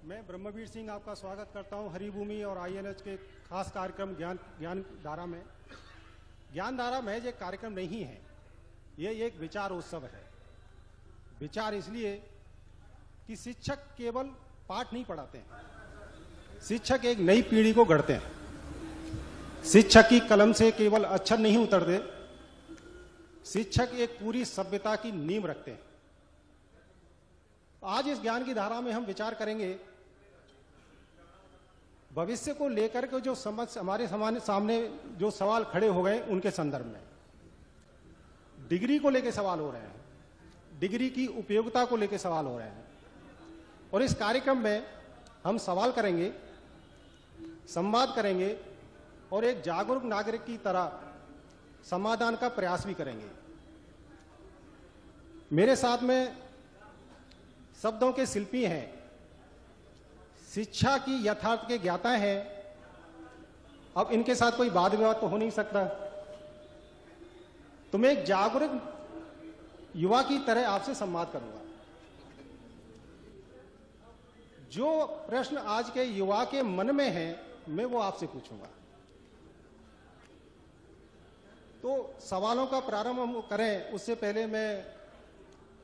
मैं ब्रह्मवीर सिंह आपका स्वागत करता हूं हरिभूमि और आईएनएच के खास कार्यक्रम ज्ञान धारा में। ज्ञान धारा महज एक कार्यक्रम नहीं है, ये एक विचार उत्सव है। विचार इसलिए कि शिक्षक केवल पाठ नहीं पढ़ाते हैं, शिक्षक एक नई पीढ़ी को गढ़ते हैं। शिक्षक की कलम से केवल अक्षर नहीं उतरते, शिक्षक एक पूरी सभ्यता की नींव रखते हैं। आज इस ज्ञान की धारा में हम विचार करेंगे भविष्य को लेकर के जो हमारे सामने जो सवाल खड़े हो गए उनके संदर्भ में। डिग्री को लेकर सवाल हो रहे हैं, डिग्री की उपयोगिता को लेकर सवाल हो रहे हैं, और इस कार्यक्रम में हम सवाल करेंगे, संवाद करेंगे और एक जागरूक नागरिक की तरह समाधान का प्रयास भी करेंगे। मेरे साथ में शब्दों के शिल्पी हैं, शिक्षा की यथार्थ के ज्ञाता हैं। अब इनके साथ कोई वाद विवाद तो हो नहीं सकता, तो मैं एक जागरूक युवा की तरह आपसे संवाद करूंगा। जो प्रश्न आज के युवा के मन में है मैं वो आपसे पूछूंगा। तो सवालों का प्रारंभ हम करें उससे पहले मैं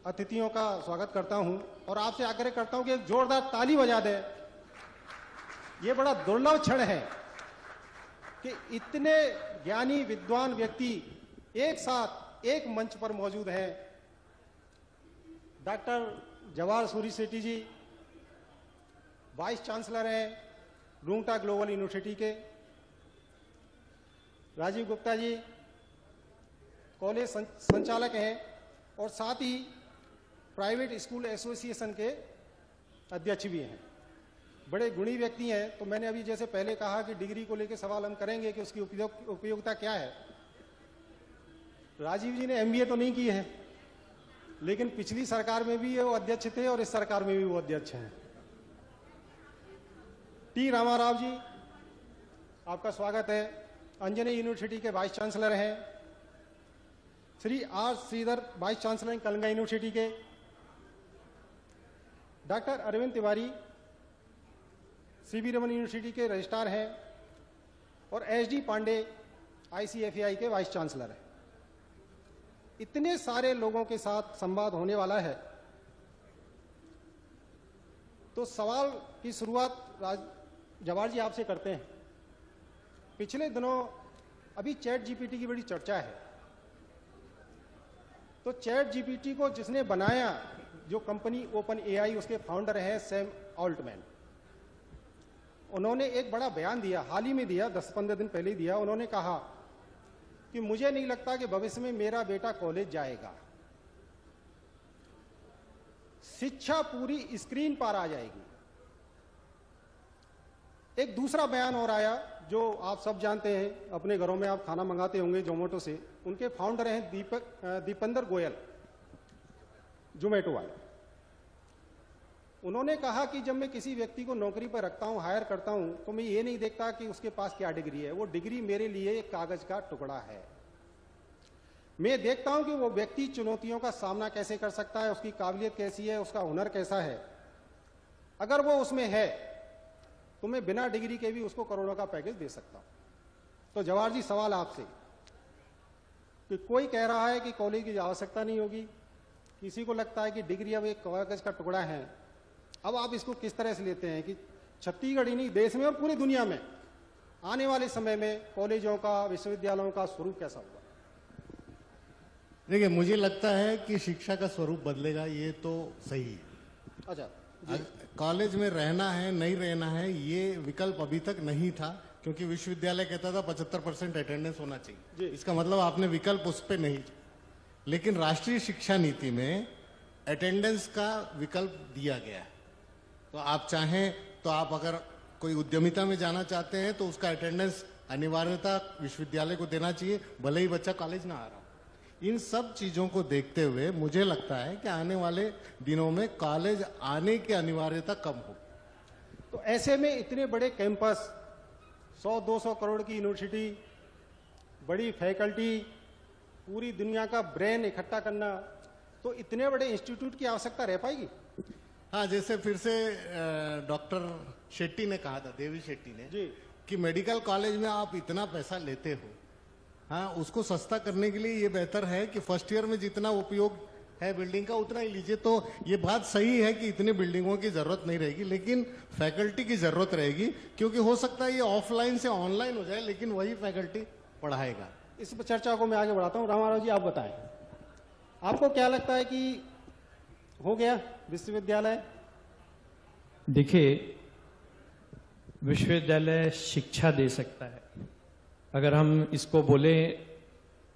अतिथियों का स्वागत करता हूं और आपसे आग्रह करता हूं कि एक जोरदार ताली बजा दें। ये बड़ा दुर्लभ क्षण है कि इतने ज्ञानी विद्वान व्यक्ति एक साथ एक मंच पर मौजूद हैं। डॉक्टर जवाहर सूरी सेठी जी वाइस चांसलर हैं रूंगटा ग्लोबल यूनिवर्सिटी के, राजीव गुप्ता जी कॉलेज संचालक हैं और साथ ही प्राइवेट स्कूल एसोसिएशन के अध्यक्ष भी हैं। बड़े गुणी व्यक्ति हैं। तो मैंने अभी जैसे पहले कहा कि डिग्री को लेकर सवाल हम करेंगे कि उसकी उपयोगिता क्या है। राजीव जी ने एमबीए तो नहीं की है, लेकिन पिछली सरकार में भी वो अध्यक्ष थे और इस सरकार में भी वो अध्यक्ष हैं। टी रामाराव जी आपका स्वागत है, अंजनी यूनिवर्सिटी के वाइस चांसलर हैं। Shri R Sridhar vice chancellor Kalinga university के। Doctor Arvind Tiwari CV Raman university के रजिस्ट्रार हैं और एसडी पांडे आईसीएफएआई के वाइस चांसलर हैं। इतने सारे लोगों के साथ संवाद होने वाला है। तो सवाल की शुरुआत जवाहर जी आपसे करते हैं। पिछले दिनों अभी चैट जीपीटी की बड़ी चर्चा है। तो चैट जीपीटी को जिसने बनाया, जो कंपनी ओपन एआई, उसके फाउंडर हैं सैम ऑल्टमैन। उन्होंने एक बड़ा बयान दिया, हाल ही में दिया, 10-15 दिन पहले ही दिया। उन्होंने कहा कि मुझे नहीं लगता कि भविष्य में मेरा बेटा कॉलेज जाएगा, शिक्षा पूरी स्क्रीन पर आ जाएगी। एक दूसरा बयान और आया जो आप सब जानते हैं, अपने घरों में आप खाना मंगाते होंगे जोमेटो से। उनके फाउंडर हैं दीपेंद्र गोयल, जोमेटो वाले। उन्होंने कहा कि जब मैं किसी व्यक्ति को नौकरी पर रखता हूं, हायर करता हूं, तो मैं ये नहीं देखता कि उसके पास क्या डिग्री है। वो डिग्री मेरे लिए एक कागज का टुकड़ा है। मैं देखता हूं कि वो व्यक्ति चुनौतियों का सामना कैसे कर सकता है, उसकी काबिलियत कैसी है, उसका हुनर कैसा है। अगर वो उसमें है तो मैं बिना डिग्री के भी उसको करोड़ों का पैकेज दे सकता हूं। तो जवाहर जी, सवाल आपसे कि कोई कह रहा है कि कॉलेज की आवश्यकता नहीं होगी, किसी को लगता है कि डिग्री अब एक कागज का टुकड़ा है। अब आप इसको किस तरह से लेते हैं कि छत्तीसगढ़ ही नहीं, देश में और पूरी दुनिया में आने वाले समय में कॉलेजों का, विश्वविद्यालयों का स्वरूप कैसा होगा? देखिए, मुझे लगता है कि शिक्षा का स्वरूप बदलेगा, ये तो सही है। अच्छा, कॉलेज में रहना है नहीं रहना है ये विकल्प अभी तक नहीं था, क्योंकि विश्वविद्यालय कहता था 75% अटेंडेंस होना चाहिए। इसका मतलब आपने विकल्प उस पर नहीं। लेकिन राष्ट्रीय शिक्षा नीति में अटेंडेंस का विकल्प दिया गया है। तो आप चाहें तो आप अगर कोई उद्यमिता में जाना चाहते हैं तो उसका अटेंडेंस अनिवार्यता विश्वविद्यालय को देना चाहिए, भले ही बच्चा कॉलेज ना आ रहा हो। इन सब चीजों को देखते हुए मुझे लगता है कि आने वाले दिनों में कॉलेज आने की अनिवार्यता कम हो। तो ऐसे में इतने बड़े कैंपस, 100-200 करोड़ की यूनिवर्सिटी, बड़ी फैकल्टी, पूरी दुनिया का ब्रेन इकट्ठा करना, तो इतने बड़े इंस्टीट्यूट की आवश्यकता रह पाएगी? हाँ, जैसे फिर से डॉक्टर शेट्टी ने कहा था, देवी शेट्टी ने जी, कि मेडिकल कॉलेज में आप इतना पैसा लेते हो, हाँ, उसको सस्ता करने के लिए ये बेहतर है कि फर्स्ट ईयर में जितना उपयोग है बिल्डिंग का उतना ही लीजिए। तो ये बात सही है कि इतनी बिल्डिंगों की जरूरत नहीं रहेगी, लेकिन फैकल्टी की जरूरत रहेगी, क्योंकि हो सकता है ये ऑफलाइन से ऑनलाइन हो जाए, लेकिन वही फैकल्टी पढ़ाएगा। इस चर्चा को मैं आगे बढ़ाता हूँ। रामाराव जी, आप बताएं, आपको क्या लगता है कि हो गया विश्वविद्यालय? देखिए, विश्वविद्यालय शिक्षा दे सकता है। अगर हम इसको बोले,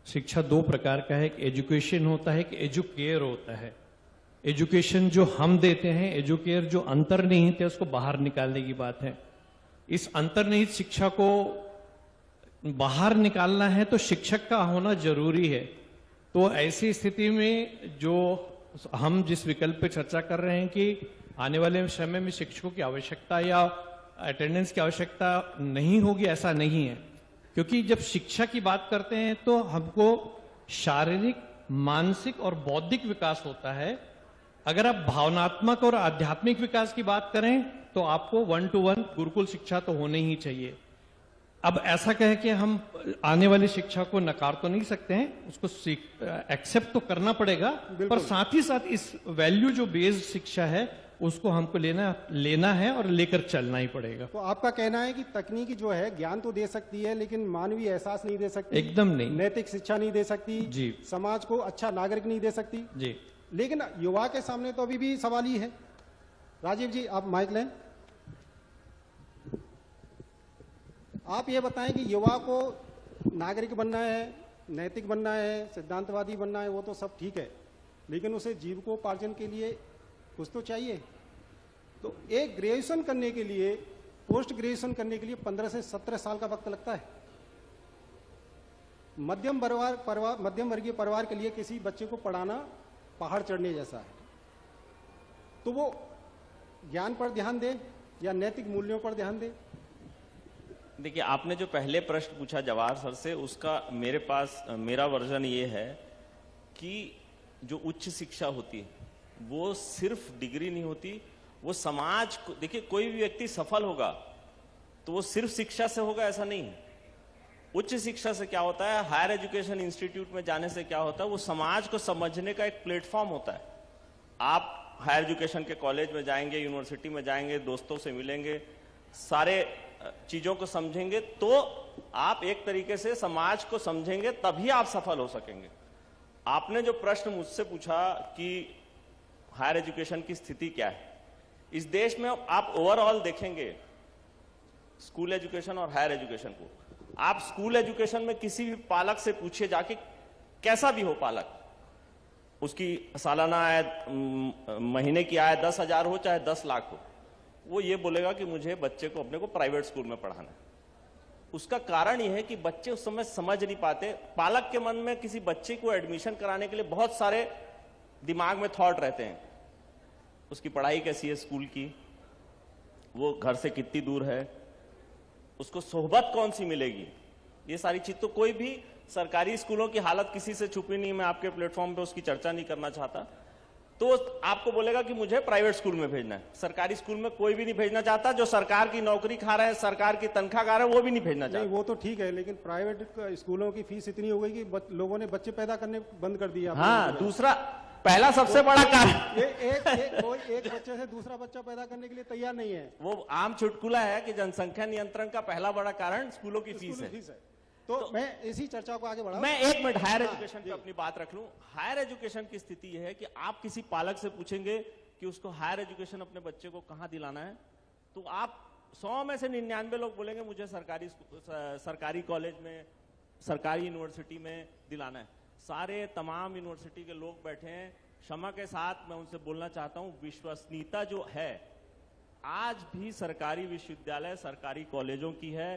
शिक्षा दो प्रकार का है, एक एजुकेशन होता है, एक एजुकेयर होता है। एजुकेशन जो हम देते हैं, एजुकेयर जो अंतर्निहित है उसको बाहर निकालने की बात है। इस अंतर्निहित शिक्षा को बाहर निकालना है तो शिक्षक का होना जरूरी है। तो ऐसी स्थिति में जो हम जिस विकल्प पे चर्चा कर रहे हैं कि आने वाले समय में शिक्षकों की आवश्यकता या अटेंडेंस की आवश्यकता नहीं होगी, ऐसा नहीं है। क्योंकि जब शिक्षा की बात करते हैं तो हमको शारीरिक, मानसिक और बौद्धिक विकास होता है। अगर आप भावनात्मक और आध्यात्मिक विकास की बात करें तो आपको 1 to 1 गुरुकुल शिक्षा तो होनी ही चाहिए। अब ऐसा कहे कि हम आने वाली शिक्षा को नकार तो नहीं सकते हैं, उसको एक्सेप्ट तो करना पड़ेगा, पर साथ ही साथ इस वैल्यू जो बेस्ड शिक्षा है उसको हमको लेना है और लेकर चलना ही पड़ेगा। तो आपका कहना है कि तकनीकी जो है ज्ञान तो दे सकती है, लेकिन मानवीय एहसास नहीं दे सकती। एकदम नहीं। नैतिक शिक्षा नहीं दे सकती जी। समाज को अच्छा नागरिक नहीं दे सकती जी। लेकिन युवा के सामने तो अभी भी सवाल ही है। राजीव जी, आप माइक लें। आप ये बताएं कि युवा को नागरिक बनना है, नैतिक बनना है, सिद्धांतवादी बनना है, वो तो सब ठीक है, लेकिन उसे जीविकोपार्जन के लिए कुछ तो चाहिए। तो एक ग्रेजुएशन करने के लिए, पोस्ट ग्रेजुएशन करने के लिए 15 से 17 साल का वक्त लगता है। मध्यम वर्गीय परिवार के लिए किसी बच्चे को पढ़ाना पहाड़ चढ़ने जैसा है। तो वो ज्ञान पर ध्यान दे या नैतिक मूल्यों पर ध्यान दे? देखिए, आपने जो पहले प्रश्न पूछा जवाहर सर से, उसका मेरा वर्जन ये है कि जो उच्च शिक्षा होती है वो सिर्फ डिग्री नहीं होती, वो समाज को, देखिए कोई भी व्यक्ति सफल होगा तो वो सिर्फ शिक्षा से होगा ऐसा नहीं है। उच्च शिक्षा से क्या होता है, हायर एजुकेशन इंस्टीट्यूट में जाने से क्या होता है, वो समाज को समझने का एक प्लेटफॉर्म होता है। आप हायर एजुकेशन के कॉलेज में जाएंगे, यूनिवर्सिटी में जाएंगे, दोस्तों से मिलेंगे, सारे चीजों को समझेंगे, तो आप एक तरीके से समाज को समझेंगे, तभी आप सफल हो सकेंगे। आपने जो प्रश्न मुझसे पूछा कि हायर एजुकेशन की स्थिति क्या है इस देश में, आप ओवरऑल देखेंगे स्कूल एजुकेशन और हायर एजुकेशन को। आप स्कूल एजुकेशन में किसी भी पालक से पूछिए जाके, कैसा भी हो पालक, उसकी सालाना आय, महीने की आय 10,000 हो चाहे 10 लाख हो, वो ये बोलेगा कि मुझे बच्चे को अपने को प्राइवेट स्कूल में पढ़ाना है। उसका कारण यह है कि बच्चे उस समय समझ नहीं पाते। पालक के मन में किसी बच्चे को एडमिशन कराने के लिए बहुत सारे दिमाग में थॉट रहते हैं। उसकी पढ़ाई कैसी है स्कूल की, वो घर से कितनी दूर है, उसको सोहबत कौन सी मिलेगी, ये सारी चीज। तो कोई भी सरकारी स्कूलों की हालत किसी से छुपी नहीं, मैं आपके प्लेटफॉर्म पे उसकी चर्चा नहीं करना चाहता। तो आपको बोलेगा कि मुझे प्राइवेट स्कूल में भेजना है। सरकारी स्कूल में कोई भी नहीं भेजना चाहता। जो सरकार की नौकरी खा रहे हैं, सरकार की तनख्वाह खा रहे हैं, वो भी नहीं भेजना चाहता। वो तो ठीक है, लेकिन प्राइवेट स्कूलों की फीस इतनी हो गई कि लोगों ने बच्चे पैदा करने बंद कर दिया। हाँ, दूसरा, पहला सबसे बड़ा कारण, एक बच्चे से दूसरा बच्चा पैदा करने के लिए तैयार नहीं है। वो आम चुटकुला है कि जनसंख्या नियंत्रण का पहला बड़ा कारण स्कूलों की फीस है। तो मैं इसी चर्चा को आगे बढ़ाऊं। मैं एक मिनट हायर एजुकेशन पे अपनी बात रख लूं। हायर एजुकेशन की स्थिति यह है कि आप किसी पालक से पूछेंगे कि उसको हायर एजुकेशन अपने बच्चे को कहां दिलाना है, तो आप 100 में से 99 लोग बोलेंगे मुझे सरकारी कॉलेज में, सरकारी यूनिवर्सिटी में दिलाना है। सारे तमाम यूनिवर्सिटी के लोग बैठे हैं। क्षमा के साथ मैं उनसे बोलना चाहता हूं, विश्वसनीयता जो है आज भी सरकारी विश्वविद्यालय, सरकारी कॉलेजों की है,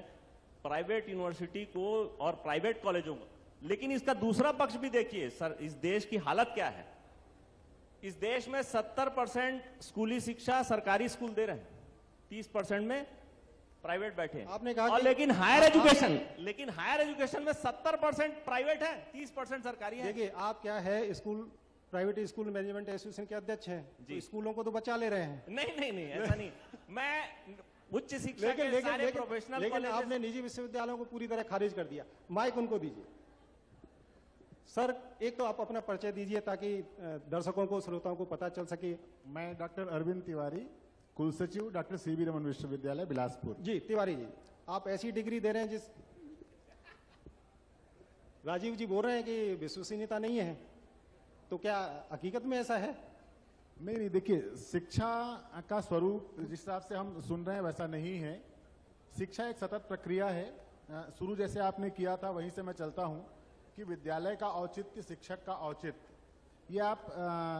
प्राइवेट यूनिवर्सिटी को और प्राइवेट कॉलेजों को। लेकिन इसका दूसरा पक्ष भी देखिए सर, इस देश की हालत क्या है। इस देश में 70% स्कूली शिक्षा सरकारी स्कूल दे रहे हैं, 30% में प्राइवेट बैठे हैं। आपने कहा और लेकिन हायर एजुकेशन में 70% प्राइवेट है, 30% सरकारी है। देखिए, आप क्या है, school private school management association के अध्यक्ष हैं, तो स्कूलों को तो बचा ले रहे हैं। नहीं ऐसा नहीं। मैं उच्च शिक्षा के सारे प्रोफेशनल लेकिन आपने निजी विश्वविद्यालयों को पूरी तरह खारिज कर दिया। माइक उनको दीजिए। सर, एक तो आप अपना परिचय दीजिए ताकि दर्शकों को, श्रोताओं को पता चल सके। मैं डॉक्टर अरविंद तिवारी, कुल सचिव डॉक्टर सीवी रमन विश्वविद्यालय बिलासपुर। जी तिवारी जी, आप ऐसी डिग्री दे रहे हैं जिस राजीव जी बोल रहे हैं कि विश्वसनीयता नहीं है, तो क्या हकीकत में ऐसा है? नहीं, देखिए, शिक्षा का स्वरूप जिस हिसाब से हम सुन रहे हैं वैसा नहीं है। शिक्षा एक सतत प्रक्रिया है। शुरू जैसे आपने किया था वहीं से मैं चलता हूं कि विद्यालय का औचित्य, शिक्षक का औचित्य, ये आप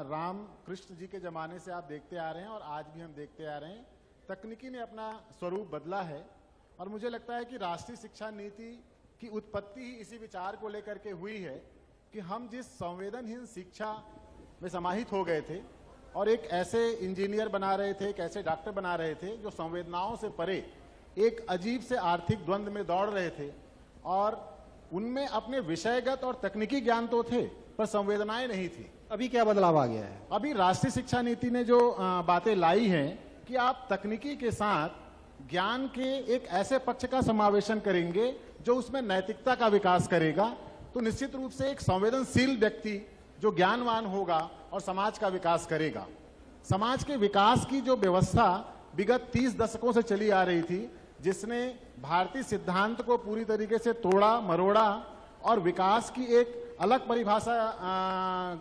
राम कृष्ण जी के जमाने से आप देखते आ रहे हैं और आज भी हम देखते आ रहे हैं। तकनीकी ने अपना स्वरूप बदला है और मुझे लगता है कि राष्ट्रीय शिक्षा नीति की उत्पत्ति ही इसी विचार को लेकर के हुई है कि हम जिस संवेदनहीन शिक्षा में समाहित हो गए थे और एक ऐसे इंजीनियर बना रहे थे, एक ऐसे डॉक्टर बना रहे थे जो संवेदनाओं से परे एक अजीब से आर्थिक द्वंद्व में दौड़ रहे थे और उनमें अपने विषयगत और तकनीकी ज्ञान तो थे पर संवेदनाएं नहीं थी। अभी क्या बदलाव आ गया है? अभी राष्ट्रीय शिक्षा नीति ने जो बातें लाई हैं कि आप तकनीकी के साथ ज्ञान के एक ऐसे पक्ष का समावेशन करेंगे जो उसमें नैतिकता का विकास करेगा, तो निश्चित रूप से एक संवेदनशील व्यक्ति जो ज्ञानवान होगा और समाज का विकास करेगा। समाज के विकास की जो व्यवस्था विगत 30 दशकों से चली आ रही थी, जिसने भारतीय सिद्धांत को पूरी तरीके से तोड़ा मरोड़ा और विकास की एक अलग परिभाषा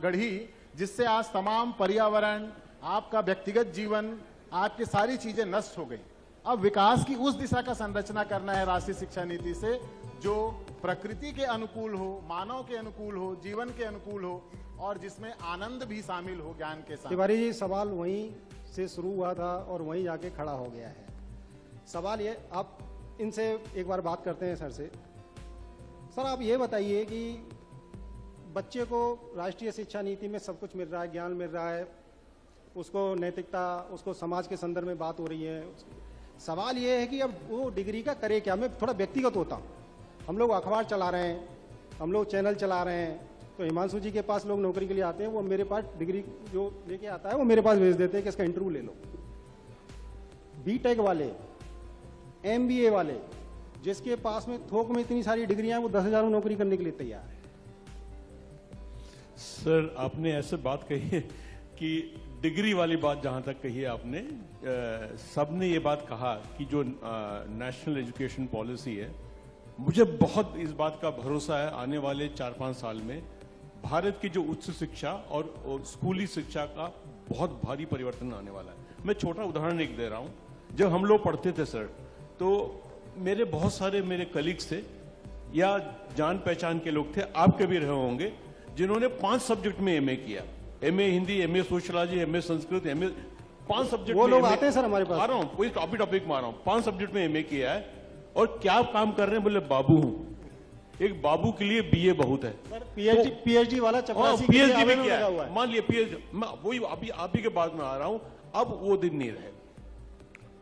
गढ़ी, जिससे आज तमाम पर्यावरण, आपका व्यक्तिगत जीवन, आपकी सारी चीजें नष्ट हो गई। अब विकास की उस दिशा का संरचना करना है राष्ट्रीय शिक्षा नीति से जो प्रकृति के अनुकूल हो, मानव के अनुकूल हो, जीवन के अनुकूल हो और जिसमें आनंद भी शामिल हो ज्ञान के साथ। तिवारी जी, सवाल वहीं से शुरू हुआ था और वहीं जाके खड़ा हो गया है। सवाल ये, आप इनसे एक बार बात करते हैं सर से। सर, आप ये बताइए कि बच्चे को राष्ट्रीय शिक्षा नीति में सब कुछ मिल रहा है, ज्ञान मिल रहा है, उसको नैतिकता, उसको समाज के संदर्भ में बात हो रही है। सवाल ये है कि अब वो डिग्री का करे क्या? मैं थोड़ा व्यक्तिगत होता हूँ। हम लोग अखबार चला रहे हैं, हम लोग चैनल चला रहे हैं, तो हिमांशु जी के पास लोग नौकरी के लिए आते हैं, वो मेरे पास डिग्री जो लेके आता है वो मेरे पास भेज देते हैं कि इसका इंटरव्यू ले लो। बीटेक वाले, एमबीए वाले, जिसके पास में थोक में इतनी सारी डिग्रियां, वो 10,000 नौकरी करने के लिए तैयार है। सर, आपने ऐसे बात कही है कि डिग्री वाली बात जहां तक कही है आपने, सबने ये बात कहा कि जो नेशनल एजुकेशन पॉलिसी है, मुझे बहुत इस बात का भरोसा है आने वाले 4-5 साल में भारत की जो उच्च शिक्षा और स्कूली शिक्षा का बहुत भारी परिवर्तन आने वाला है। मैं छोटा उदाहरण एक दे रहा हूं। जब हम लोग पढ़ते थे सर, तो मेरे बहुत सारे मेरे कलीग्स थे या जान पहचान के लोग थे, आपके भी रहे होंगे, जिन्होंने 5 सब्जेक्ट में एमए किया। MA Hindi, MA sociology, MA Sanskrit, MA 5 subject. वो लोग आते हैं सर हमारे पास। आ रहा हूँ, वही टॉपिक में आ रहा हूँ। 5 सब्जेक्ट में एमए किया है और क्या काम कर रहे हैं? बोले बाबू हूं। एक बाबू के लिए बीए बहुत है। पीएचडी वाला चपरासी पीएचडी भी किया है। मान लिया पीएचडी, मैं वही अभी आप ही के बाद में आ रहा हूं। अब वो दिन नहीं रहे।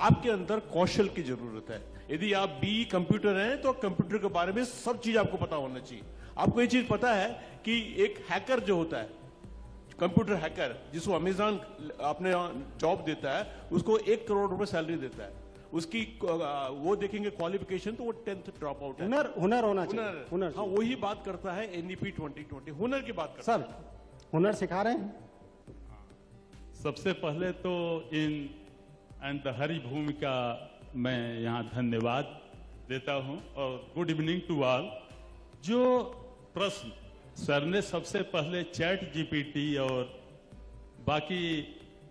आपके अंदर कौशल की जरूरत है। यदि आप बी कंप्यूटर हैं तो कंप्यूटर के बारे में सब चीज आपको पता होना चाहिए। आपको ये चीज पता है कि एक हैकर जो होता है, कंप्यूटर हैकर, जिसको अमेजॉन अपने जॉब देता है, उसको 1 करोड़ रुपए सैलरी देता है। उसकी वो देखेंगे क्वालिफिकेशन तो वो 10th ड्रॉप आउट है। हुनर होना चाहिए। हुनर, हाँ, वही बात करता है एनईपी 2020, हुनर की बात करता है। सर, हुनर सिखा रहे हैं। सबसे पहले तो इन एंड हरी भूमि का मैं यहाँ धन्यवाद देता हूँ और गुड इवनिंग टू ऑल। जो प्रश्न सर ने सबसे पहले चैट जीपीटी और बाकी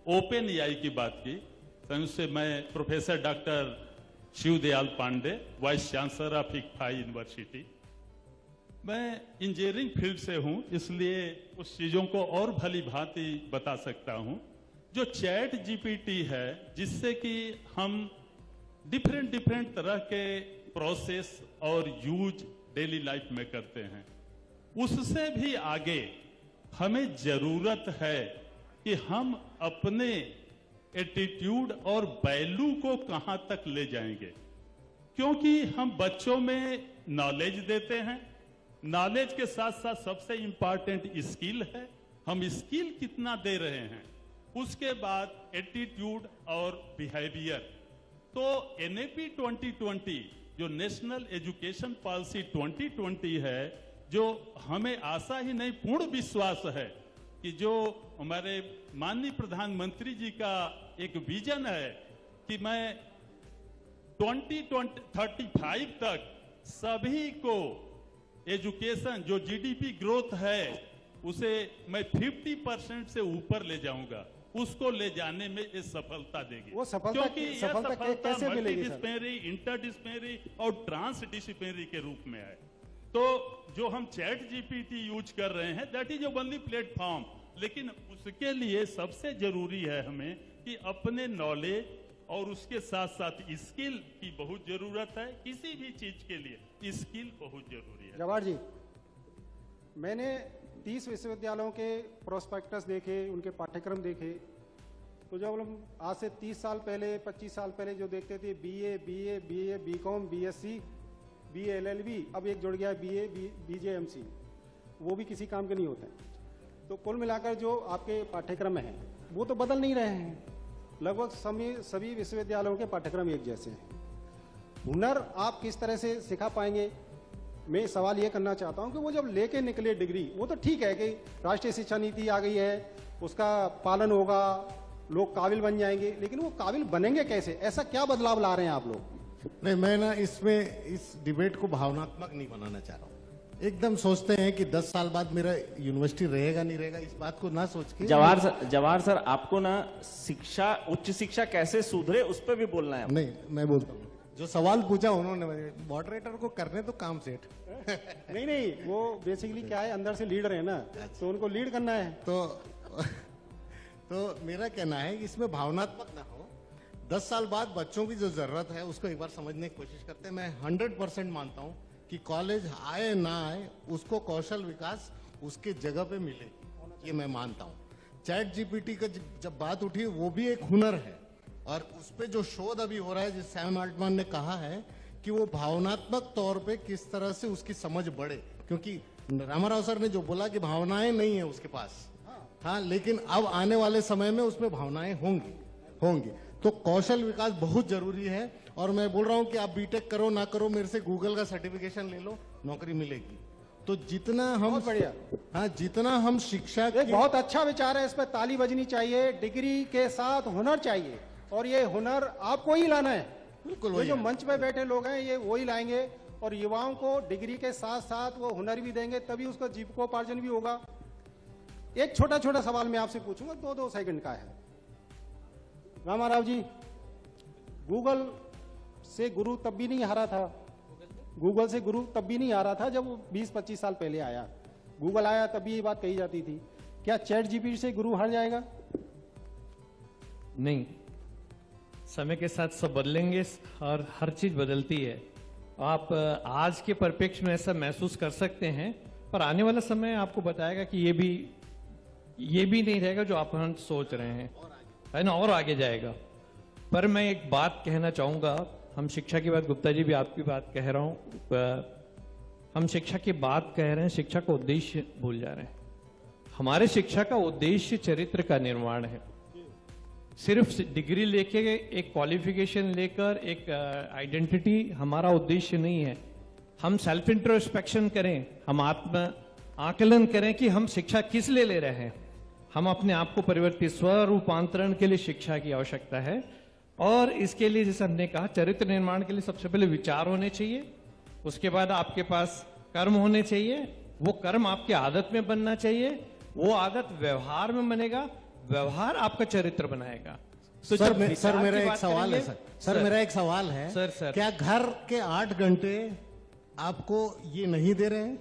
ओपन एआई की बात की, से मैं professor doctor Shivdayal Pande, vice chancellor of ICFAI university, मैं इंजीनियरिंग फील्ड से हूं, इसलिए उस चीजों को और भली भांति बता सकता हूं। जो चैट जीपीटी है, जिससे कि हम डिफरेंट तरह के प्रोसेस और यूज डेली लाइफ में करते हैं, उससे भी आगे हमें जरूरत है कि हम अपने एटीट्यूड और वैल्यू को कहां तक ले जाएंगे। क्योंकि हम बच्चों में नॉलेज देते हैं, नॉलेज के साथ साथ सबसे इंपॉर्टेंट स्किल है हम स्किल कितना दे रहे हैं, उसके बाद एटीट्यूड और बिहेवियर। तो एनएपी 2020 जो नेशनल एजुकेशन पॉलिसी 2020 है, जो हमें आशा ही नहीं पूर्ण विश्वास है कि जो हमारे माननीय प्रधानमंत्री जी का एक विजन है कि मैं 2035 तक सभी को एजुकेशन जो जीडीपी ग्रोथ है उसे मैं 50% से ऊपर ले जाऊंगा, उसको ले जाने में ये सफलता देगी। वो सफलता क्योंकि यह सफलता कैसे मिलेगी सर? मल्टीडिसिप्लिनरी, इंटरडिसिप्लिनरी और ट्रांसडिसिप्लिनरी के रूप में है। तो जो हम चैट जीपीटी यूज कर रहे हैं, दैट इज ओनली प्लेटफॉर्म, लेकिन उसके लिए सबसे जरूरी है हमें कि अपने नॉलेज और उसके साथ साथ स्किल की बहुत जरूरत है। किसी भी चीज के लिए स्किल बहुत जरूरी है। जवाहर जी, मैंने 30 विश्वविद्यालयों के प्रोस्पेक्टस देखे, उनके पाठ्यक्रम देखे, तो जब हम आज से 30 साल पहले 25 साल पहले जो देखते थे BA, BCom, BSc, BA LLB, अब एक जुड़ गया है बीए बीजेएमसी, वो भी किसी काम के नहीं होते हैं। तो कुल मिलाकर जो आपके पाठ्यक्रम हैं वो तो बदल नहीं रहे हैं, लगभग सभी विश्वविद्यालयों के पाठ्यक्रम एक जैसे हैं। हुनर आप किस तरह से सिखा पाएंगे? मैं सवाल ये करना चाहता हूं कि वो जब लेके निकले डिग्री, वो तो ठीक है कि राष्ट्रीय शिक्षा नीति आ गई है, उसका पालन होगा, लोग काबिल बन जाएंगे, लेकिन वो काबिल बनेंगे कैसे? ऐसा क्या बदलाव ला रहे हैं आप लोग? नहीं, मैं ना इसमें इस डिबेट को भावनात्मक नहीं बनाना चाह रहा हूँ। एकदम सोचते हैं कि 10 साल बाद मेरा यूनिवर्सिटी रहेगा नहीं रहेगा, इस बात को ना सोच के। जवाहर सर आपको ना शिक्षा, उच्च शिक्षा कैसे सुधरे उस पर भी बोलना है। नहीं, मैं बोलता हूँ, जो सवाल पूछा उन्होंने, मॉडरेटर को करने तो काम सेट। नहीं, वो बेसिकली क्या है, अंदर से लीडर है ना, तो उनको लीड करना है। तो मेरा कहना है कि इसमें भावनात्मक ना हो। 10 साल बाद बच्चों की जो जरूरत है उसको एक बार समझने की कोशिश करते हैं। मैं 100% मानता हूं कि कॉलेज आए ना आए उसको कौशल विकास उसके जगह पे मिले, ये मैं मानता हूं। चैट जीपीटी का जब बात उठी, वो भी एक हुनर है और उस पे जो शोध अभी हो रहा है, जिस सैम अल्टमैन ने कहा है कि वो भावनात्मक तौर पे किस तरह से उसकी समझ बढ़े, क्योंकि रामाराव सर ने जो बोला कि भावनाएं नहीं है उसके पास, हाँ, लेकिन अब आने वाले समय में उसमें भावनाएं होंगी। तो कौशल विकास बहुत जरूरी है और मैं बोल रहा हूं कि आप बीटेक करो ना करो, मेरे से गूगल का सर्टिफिकेशन ले लो, नौकरी मिलेगी। तो जितना हम, बढ़िया, हाँ, जितना हम शिक्षा एक बहुत अच्छा विचार है, इस पर ताली बजनी चाहिए। डिग्री के साथ हुनर चाहिए और ये हुनर आपको ही लाना है। बिल्कुल, ये जो मंच पे बैठे लोग हैं ये वही लाएंगे और युवाओं को डिग्री के साथ साथ वो हुनर भी देंगे, तभी उसका जीविकोपार्जन भी होगा। एक छोटा छोटा सवाल मैं आपसे पूछूंगा, 2 सेकंड का है। रामाराव जी, गूगल से गुरु तब भी नहीं हारा था, गूगल से गुरु तब भी नहीं आ रहा था जब वो 20-25 साल पहले आया। गूगल आया तब भी ये बात कही जाती थी। क्या चैट जीपीटी से गुरु हार जाएगा? नहीं, समय के साथ सब बदलेंगे और हर चीज बदलती है। आप आज के परिप्रेक्ष्य में ऐसा महसूस कर सकते हैं, पर आने वाला समय आपको बताएगा कि ये भी नहीं रहेगा जो आप सोच रहे हैं, है ना, और आगे जाएगा। पर मैं एक बात कहना चाहूंगा, हम शिक्षा की बात, गुप्ता जी भी आपकी बात कह रहा हूं, हम शिक्षा की बात कह रहे हैं, शिक्षा का उद्देश्य भूल जा रहे हैं। हमारे शिक्षा का उद्देश्य चरित्र का निर्माण है। सिर्फ डिग्री लेके, एक क्वालिफिकेशन लेकर एक आइडेंटिटी हमारा उद्देश्य नहीं है। हम सेल्फ इंट्रोस्पेक्शन करें, हम आत्म आकलन करें कि हम शिक्षा किस लिए ले रहे हैं। हम अपने आप को परिवर्तित स्वरूपांतरण के लिए शिक्षा की आवश्यकता है और इसके लिए, जैसे हमने कहा, चरित्र निर्माण के लिए सबसे पहले विचार होने चाहिए, उसके बाद आपके पास कर्म होने चाहिए, वो कर्म आपकी आदत में बनना चाहिए, वो आदत व्यवहार में बनेगा, व्यवहार आपका चरित्र बनाएगा। तो सर मेरा एक सवाल है सर मेरा एक सवाल है सर, क्या घर के 8 घंटे आपको ये नहीं दे रहे हैं?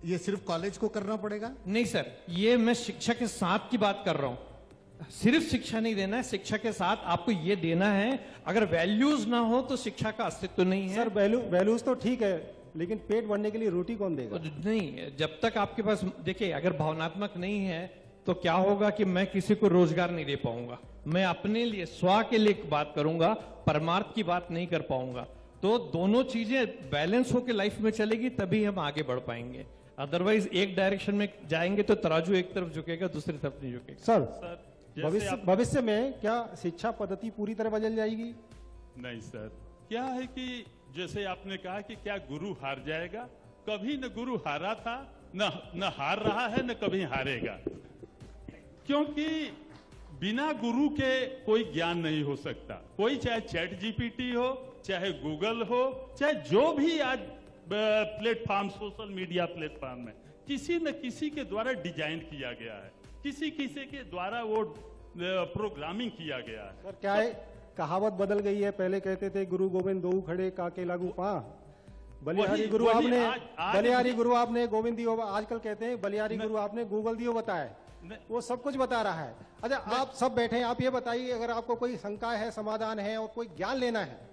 ये सिर्फ कॉलेज को करना पड़ेगा? नहीं सर, ये मैं शिक्षा के साथ की बात कर रहा हूं। सिर्फ शिक्षा नहीं देना है, शिक्षा के साथ आपको ये देना है। अगर वैल्यूज ना हो तो शिक्षा का अस्तित्व नहीं है। सर वैल्यूज तो ठीक है, लेकिन पेट भरने के लिए रोटी कौन देगा? नहीं, जब तक आपके पास, देखिए, अगर भावनात्मक नहीं है तो क्या होगा कि मैं किसी को रोजगार नहीं दे पाऊंगा, मैं अपने लिए स्व के लिए बात करूंगा, परमार्थ की बात नहीं कर पाऊंगा। तो दोनों चीजें बैलेंस होकर लाइफ में चलेगी, तभी हम आगे बढ़ पाएंगे। अदरवाइज एक डायरेक्शन में जाएंगे तो तराजू एक तरफ झुकेगा, दूसरी तरफ नहीं झुकेगा। सर, जैसे भविष्य में क्या शिक्षा पद्धति पूरी तरह बदल जाएगी? नहीं सर, क्या है कि जैसे आपने कहा कि क्या गुरु हार जाएगा? कभी न गुरु हारा था, न हार रहा है, न कभी हारेगा। क्योंकि बिना गुरु के कोई ज्ञान नहीं हो सकता। कोई चाहे चैट जीपीटी हो, चाहे गूगल हो, चाहे जो भी आज प्लेटफॉर्म, सोशल मीडिया प्लेटफॉर्म में किसी न किसी के द्वारा डिजाइन किया गया है, किसी किसी के द्वारा वो प्रोग्रामिंग किया गया है। सर, क्या है, कहावत बदल गई है। पहले कहते थे गुरु गोविंद दो खड़े काके लागू पा, बलिहारी गुरु आपने बलिहारी गुरु आपने गोविंद दियो, आजकल कहते हैं बलिहारी गुरु आपने गूगल दियो बताए। वो सब कुछ बता रहा है। अच्छा, आप सब बैठे हैं, आप ये बताइए, अगर आपको कोई शंका है, समाधान है और कोई ज्ञान लेना है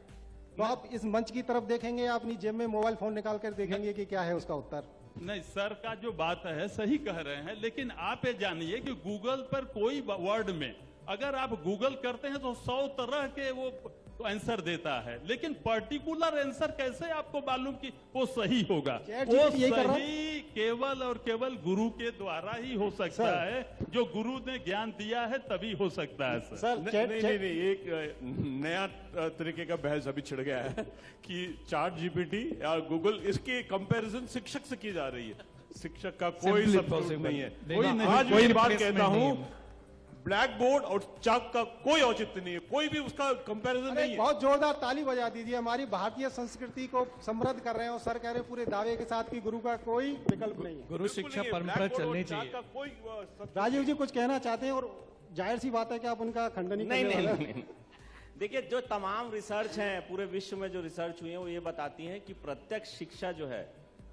तो आप इस मंच की तरफ देखेंगे या अपनी जेब में मोबाइल फोन निकाल कर देखेंगे कि क्या है उसका उत्तर? नहीं, सर का जो बात है सही कह रहे हैं, लेकिन आप ये जानिए कि गूगल पर कोई वर्ड में अगर आप गूगल करते हैं तो 100 तरह के वो आंसर देता है, लेकिन पर्टिकुलर आंसर कैसे आपको मालूम कि वो सही होगा? वो सही केवल और केवल गुरु के द्वारा ही हो सकता है। जो गुरु ने ज्ञान दिया है तभी हो सकता है। सर, नहीं, एक नया तरीके का बहस अभी छिड़ गया है कि चैट जीपीटी या गूगल, इसकी कंपैरिजन शिक्षक से की जा रही है। शिक्षक का कोई सब्सिट्यूट नहीं है। आज मैं बात कहता हूँ, ब्लैक बोर्ड और चाक का कोई औचित्य नहीं है, कोई भी उसका कंपैरिजन नहीं है। बहुत जोरदार ताली बजा दीजिए। हमारी भारतीय संस्कृति को समृद्ध कर रहे हैं और सर कह रहे हैं पूरे दावे के साथ कि गुरु का कोई विकल्प नहीं है। गुरु शिक्षा परंपरा चलनी चाहिए। राजीव जी कुछ कहना चाहते हैं और जाहिर सी बात है कि आप उनका खंडन नहीं। देखिए, जो तमाम रिसर्च है पूरे विश्व में, जो रिसर्च हुई है वो ये बताती है कि प्रत्यक्ष शिक्षा जो है,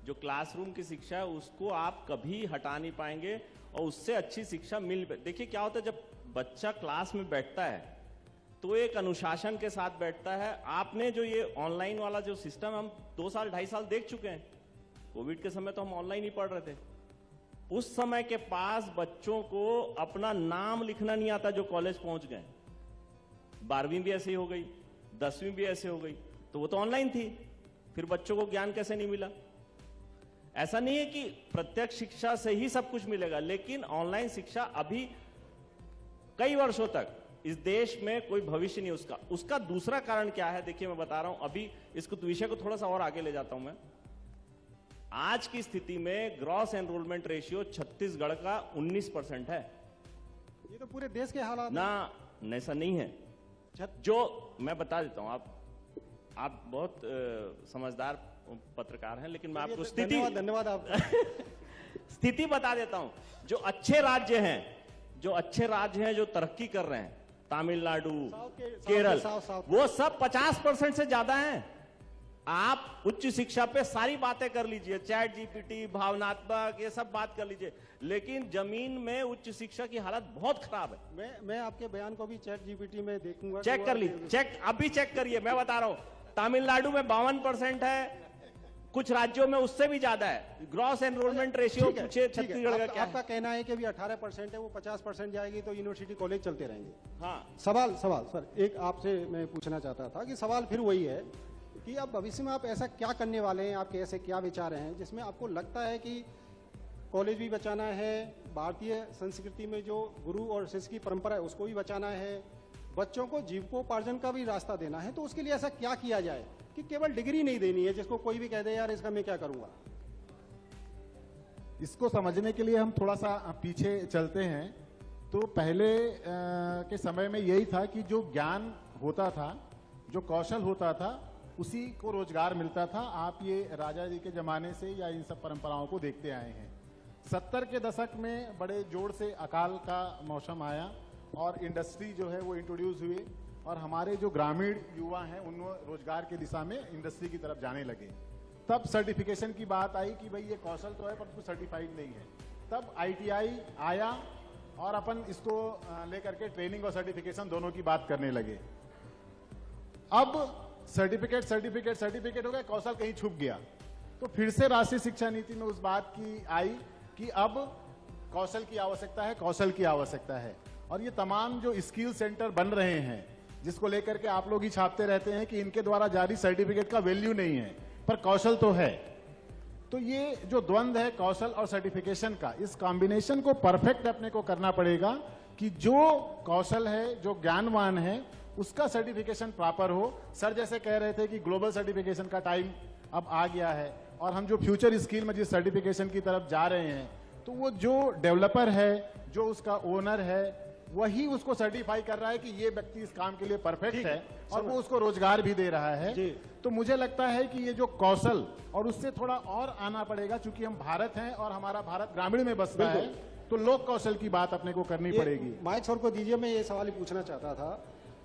जो क्लासरूम की शिक्षा है, उसको आप कभी हटा नहीं पाएंगे और उससे अच्छी शिक्षा देखिए क्या होता है, जब बच्चा क्लास में बैठता है तो एक अनुशासन के साथ बैठता है। आपने जो ये ऑनलाइन वाला जो सिस्टम हम 2 साल 2.5 साल देख चुके हैं। कोविड के समय तो हम ऑनलाइन ही पढ़ रहे थे। उस समय के पास बच्चों को अपना नाम लिखना नहीं आता जो कॉलेज पहुंच गए। 12वीं भी ऐसे ही हो गई, 10वीं भी ऐसे हो गई, तो वो तो ऑनलाइन थी। फिर बच्चों को ज्ञान कैसे नहीं मिला? ऐसा नहीं है कि प्रत्यक्ष शिक्षा से ही सब कुछ मिलेगा, लेकिन ऑनलाइन शिक्षा अभी कई वर्षों तक इस देश में कोई भविष्य नहीं उसका दूसरा कारण क्या है? देखिए, मैं बता रहा हूं। अभी इसको विषय को थोड़ा सा और आगे ले जाता हूं मैं। आज की स्थिति में ग्रॉस एनरोलमेंट रेशियो छत्तीसगढ़ का 19% है। ये तो पूरे देश के हालात ना, ऐसा नहीं है। जो मैं बता देता हूं, आप बहुत समझदार पत्रकार हैं, लेकिन मैं आपको धन्यवाद आप स्थिति बता देता हूं। जो अच्छे राज्य हैं जो तरक्की कर रहे हैं, तमिलनाडु, केरल, वो सब 50% से ज्यादा हैं। आप उच्च शिक्षा पे सारी बातें कर लीजिए, चैट जीपीटी, भावनात्मक, ये सब बात कर लीजिए, लेकिन जमीन में उच्च शिक्षा की हालत बहुत खराब है। मैं आपके बयान को भी चैट जीपीटी में देखूंगा। चेक कर लीजिए, अभी चेक करिए। मैं बता रहा हूं, तमिलनाडु में 52% है, कुछ राज्यों में उससे भी ज्यादा है। ग्रॉस एनरोलमेंट रेशियो छत्तीसगढ़ का क्या है? आपका कहना है कि अभी 18% है, वो 50% जाएगी तो यूनिवर्सिटी कॉलेज चलते रहेंगे। हाँ, सवाल सर, एक आपसे मैं पूछना चाहता था कि सवाल फिर वही है कि अब भविष्य में आप ऐसा क्या करने वाले हैं, आपके ऐसे क्या विचार हैं जिसमें आपको लगता है कि कॉलेज भी बचाना है, भारतीय संस्कृति में जो गुरु और शिष्य की परंपरा है उसको भी बचाना है, बच्चों को जीविकोपार्जन का भी रास्ता देना है, तो उसके लिए ऐसा क्या किया जाए कि केवल डिग्री नहीं देनी है जिसको कोई भी कह दे यार इसका मैं क्या करूंगा? इसको समझने के लिए हम थोड़ा सा पीछे चलते हैं। तो पहले के समय में यही था कि जो ज्ञान होता था, जो कौशल होता था, उसी को रोजगार मिलता था। आप ये राजा जी के जमाने से या इन सब परंपराओं को देखते आए हैं। 70 के दशक में बड़े जोर से अकाल का मौसम आया और इंडस्ट्री जो है वो इंट्रोड्यूस हुई और हमारे जो ग्रामीण युवा हैं उन्होंने रोजगार की दिशा में इंडस्ट्री की तरफ जाने लगे। तब सर्टिफिकेशन की बात आई कि भाई ये कौशल तो है पर सर्टिफाइड नहीं है। तब ITI आया और अपन इसको लेकर के ट्रेनिंग और सर्टिफिकेशन दोनों की बात करने लगे। अब सर्टिफिकेट हो गया, कौशल कहीं छुप गया। तो फिर से राष्ट्रीय शिक्षा नीति में उस बात की आई कि अब कौशल की आवश्यकता है और ये तमाम जो स्किल सेंटर बन रहे हैं जिसको लेकर के आप लोग ही छापते रहते हैं कि इनके द्वारा जारी सर्टिफिकेट का वैल्यू नहीं है पर कौशल तो है। तो ये जो द्वंद्व है कौशल और सर्टिफिकेशन का, इस कॉम्बिनेशन को परफेक्ट अपने को करना पड़ेगा कि जो कौशल है, जो ज्ञानवान है, उसका सर्टिफिकेशन प्रॉपर हो। सर जैसे कह रहे थे कि ग्लोबल सर्टिफिकेशन का टाइम अब आ गया है और हम जो फ्यूचर स्किल में जिस सर्टिफिकेशन की तरफ जा रहे हैं, तो वो जो डेवलपर है, जो उसका ओनर है, वही उसको सर्टिफाई कर रहा है कि ये व्यक्ति इस काम के लिए परफेक्ट है और वो उसको रोजगार भी दे रहा है। तो मुझे लगता है कि ये जो कौशल और उससे थोड़ा और आना पड़ेगा, क्योंकि हम भारत हैं और हमारा भारत ग्रामीण में बसता है, तो लोक कौशल की बात अपने को करनी पड़ेगी। माइक सर को दीजिए, मैं ये सवाल ही पूछना चाहता था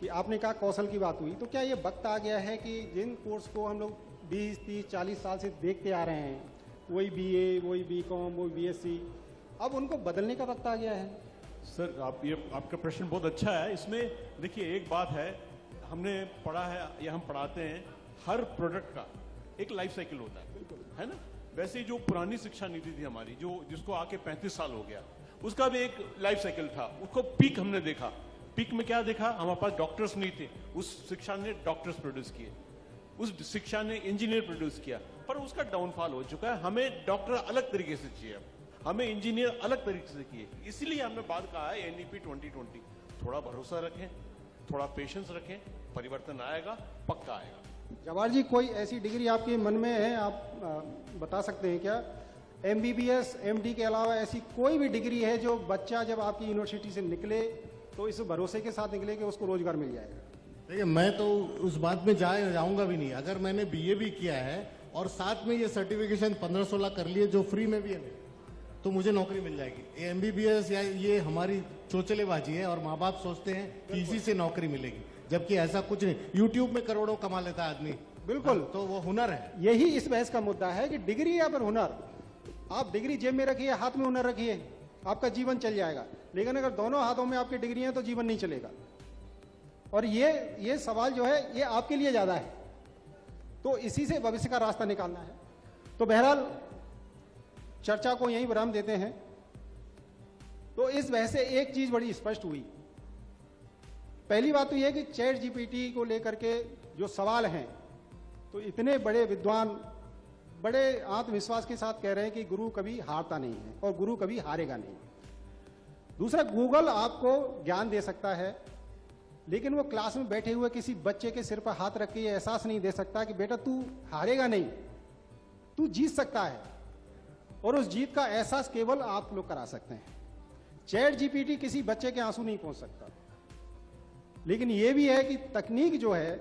कि आपने कहा कौशल की बात हुई, तो क्या ये वक्त आ गया है कि जिन कोर्स को हम लोग 20, 30, 40 साल से देखते आ रहे हैं, वही बीए, वही बीकॉम, वही बीएससी, अब उनको बदलने का वक्त आ गया है? सर आपका प्रश्न बहुत अच्छा है। इसमें देखिए एक बात है, हमने पढ़ा है या हम पढ़ाते हैं, हर प्रोडक्ट का एक लाइफ साइकिल होता है ना। वैसे जो पुरानी शिक्षा नीति थी हमारी, जो जिसको आके 35 साल हो गया, उसका भी एक लाइफ साइकिल था। उसको पीक हमने देखा। पीक में क्या देखा? हमारे पास डॉक्टर्स नहीं थे, उस शिक्षा ने डॉक्टर्स प्रोड्यूस किए, उस शिक्षा ने इंजीनियर प्रोड्यूस किया, पर उसका डाउनफॉल हो चुका है। हमें डॉक्टर अलग तरीके से चाहिए, हमें इंजीनियर अलग तरीके से किए। इसलिए हमने बात कहा है एनईपी 2020। थोड़ा भरोसा रखें, थोड़ा पेशेंस रखें, परिवर्तन आएगा, पक्का आएगा। जवाहर जी, कोई ऐसी डिग्री आपके मन में है, आप बता सकते हैं क्या? एमबीबीएस, एमडी के अलावा ऐसी कोई भी डिग्री है जो बच्चा जब आपकी यूनिवर्सिटी से निकले तो इस भरोसे के साथ निकले कि उसको रोजगार मिल जाएगा? देखिए, मैं तो उस बात में जाऊंगा भी नहीं। अगर मैंने बीए भी किया है और साथ में ये सर्टिफिकेशन 15-16 कर लिए जो फ्री में भी है, तो मुझे नौकरी मिल जाएगी। ये एमबीबीएस या ये हमारी चोचलेबाजी है और माँ बाप सोचते हैं कि इसी से नौकरी मिलेगी, जबकि ऐसा कुछ नहीं। यूट्यूब में करोड़ों कमा लेता है आदमी। बिल्कुल, तो वो हुनर है। यही इस बहस का मुद्दा है कि डिग्री या फिर हुनर। आप डिग्री जेब में रखिए, हाथ में हुनर रखिए, आपका जीवन चल जाएगा। लेकिन अगर दोनों हाथों में आपकी डिग्री है तो जीवन नहीं चलेगा। और ये सवाल जो है ये आपके लिए ज्यादा है, तो इसी से भविष्य का रास्ता निकालना है। तो बहरहाल चर्चा को यहीं विराम देते हैं। तो इस बहस से एक चीज बड़ी स्पष्ट हुई। पहली बात तो यह कि चैट जीपीटी को लेकर के जो सवाल हैं, तो इतने बड़े विद्वान बड़े आत्मविश्वास के साथ कह रहे हैं कि गुरु कभी हारता नहीं है और गुरु कभी हारेगा नहीं। दूसरा, गूगल आपको ज्ञान दे सकता है, लेकिन वो क्लास में बैठे हुए किसी बच्चे के सिर पर हाथ रख के ये एहसास नहीं दे सकता कि बेटा तू हारेगा नहीं, तू जीत सकता है। और उस जीत का एहसास केवल आप लोग करा सकते हैं। चैट जीपीटी किसी बच्चे के आंसू नहीं पहुंच सकता। लेकिन यह भी है कि तकनीक जो है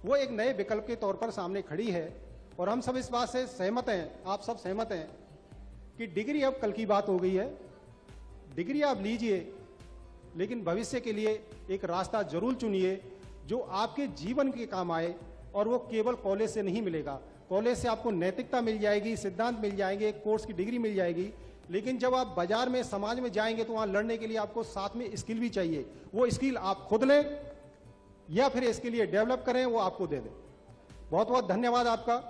वो एक नए विकल्प के तौर पर सामने खड़ी है और हम सब इस बात से सहमत हैं, आप सब सहमत हैं कि डिग्री अब कल की बात हो गई है। डिग्री आप लीजिए, लेकिन भविष्य के लिए एक रास्ता जरूर चुनिए जो आपके जीवन के काम आए। और वो केवल कॉलेज से नहीं मिलेगा। कॉलेज से आपको नैतिकता मिल जाएगी, सिद्धांत मिल जाएंगे, एक कोर्स की डिग्री मिल जाएगी, लेकिन जब आप बाजार में, समाज में जाएंगे तो वहां लड़ने के लिए आपको साथ में स्किल भी चाहिए। वो स्किल आप खुद लें या फिर इसके लिए डेवलप करें, वो आपको दे दें। बहुत बहुत धन्यवाद आपका।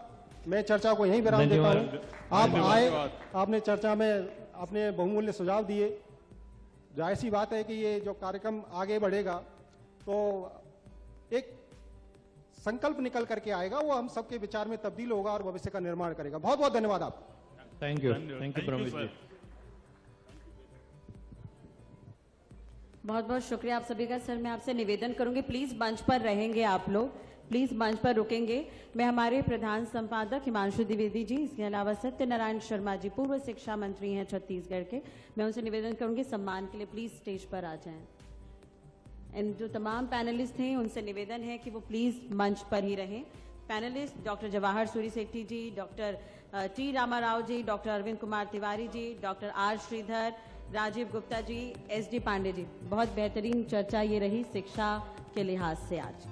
मैं चर्चा को यहीं विराम देता हूं। आप आए, आपने चर्चा में अपने बहुमूल्य सुझाव दिए। जाहिर सी बात है कि ये जो कार्यक्रम आगे बढ़ेगा तो एक संकल्प निकल करके आएगा, वो हम सबके विचार में तब्दील होगा और भविष्य का निर्माण करेगा। बहुत बहुत धन्यवाद आपको। थैंक यू ब्रह्मेश जी। बहुत बहुत शुक्रिया आप सभी का। सर, मैं आपसे निवेदन करूंगी, प्लीज मंच पर रहेंगे आप लोग, प्लीज मंच पर रुकेंगे। मैं हमारे प्रधान संपादक हिमांशु द्विवेदी जी, इसके अलावा सत्यनारायण शर्मा जी, पूर्व शिक्षा मंत्री हैं छत्तीसगढ़ के, मैं उनसे निवेदन करूंगी सम्मान के लिए प्लीज स्टेज पर आ जाएं। एंड जो तमाम पैनलिस्ट हैं उनसे निवेदन है कि वो प्लीज मंच पर ही रहें। पैनलिस्ट डॉक्टर जवाहर सूरी सेठी जी, डॉक्टर टी रामाराव जी, doctor Arvind Kumar Tiwari ji, doctor R Shridhar, Rajiv Gupta ji, S D Pandey ji. बहुत बेहतरीन चर्चा ये रही शिक्षा के लिहाज से आज।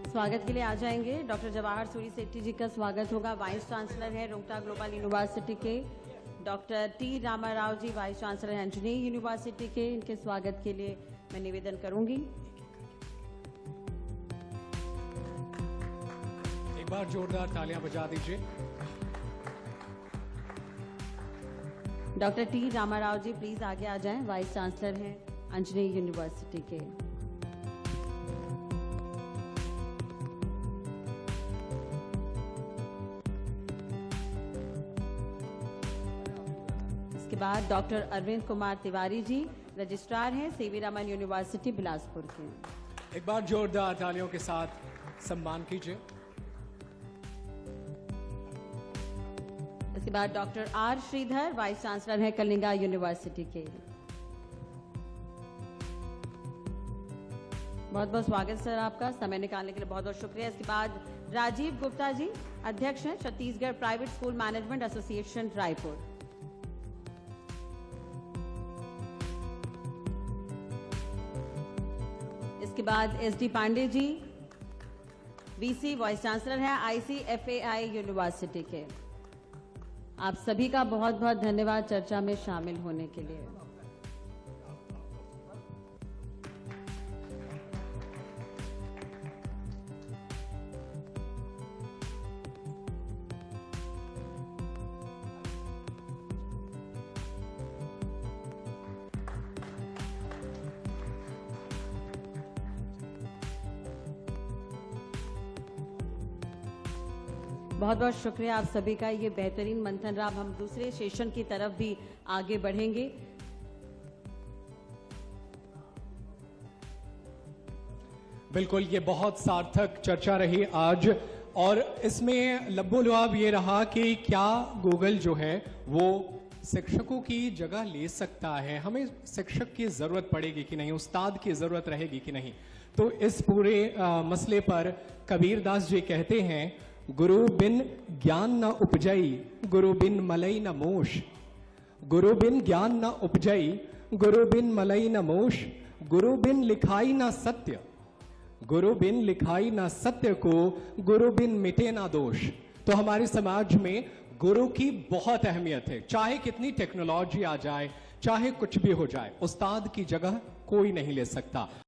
स्वागत के लिए आ जाएंगे डॉक्टर जवाहर सूरी सेठी जी का स्वागत होगा। वाइस चांसलर है रुंगटा ग्लोबल यूनिवर्सिटी के। डॉक्टर टी रामाराव जी, वाइस चांसलर इंजीनियरिंग यूनिवर्सिटी के, इनके स्वागत के लिए मैं निवेदन करूंगी। एक बार जोरदार तालियां बजा दीजिए। Doctor T Ramarao ji please आगे आ जाएं, वाइस चांसलर हैं अंजनी यूनिवर्सिटी के। इसके बाद डॉक्टर अरविंद कुमार तिवारी जी रजिस्ट्रार हैं सीवी रमन यूनिवर्सिटी बिलासपुर के। एक बार जोरदार तालियों के साथ सम्मान कीजिए। इसके बाद doctor R Sridhar vice chancellor हैं कलिंगा यूनिवर्सिटी के। बहुत बहुत स्वागत सर आपका, समय निकालने के लिए बहुत बहुत शुक्रिया। इसके बाद राजीव गुप्ता जी अध्यक्ष हैं Chhattisgarh private school management association Raipur. इसके बाद SD Pandey ji VC vice chancellor हैं आईसीएफएआई यूनिवर्सिटी के। आप सभी का बहुत बहुत धन्यवाद चर्चा में शामिल होने के लिए। बहुत बहुत शुक्रिया आप सभी का। ये बेहतरीन मंथन रहा। हम दूसरे सेशन की तरफ भी आगे बढ़ेंगे। बिल्कुल, ये बहुत सार्थक चर्चा रही आज, और इसमें लब्बो-लुआब ये रहा कि क्या गूगल जो है वो शिक्षकों की जगह ले सकता है, हमें शिक्षक की जरूरत पड़ेगी कि नहीं, उस्ताद की जरूरत रहेगी कि नहीं। तो इस पूरे मसले पर कबीरदास जी कहते हैं, गुरु बिन ज्ञान न उपजई, गुरु बिन मलई न मोश। गुरु बिन ज्ञान न उपजई, गुरु बिन मलई न मोश। गुरु बिन लिखाई न सत्य, गुरु बिन लिखाई न सत्य को, गुरु बिन मिटे ना दोष। तो हमारे समाज में गुरु की बहुत अहमियत है। चाहे कितनी टेक्नोलॉजी आ जाए, चाहे कुछ भी हो जाए, उस्ताद की जगह कोई नहीं ले सकता।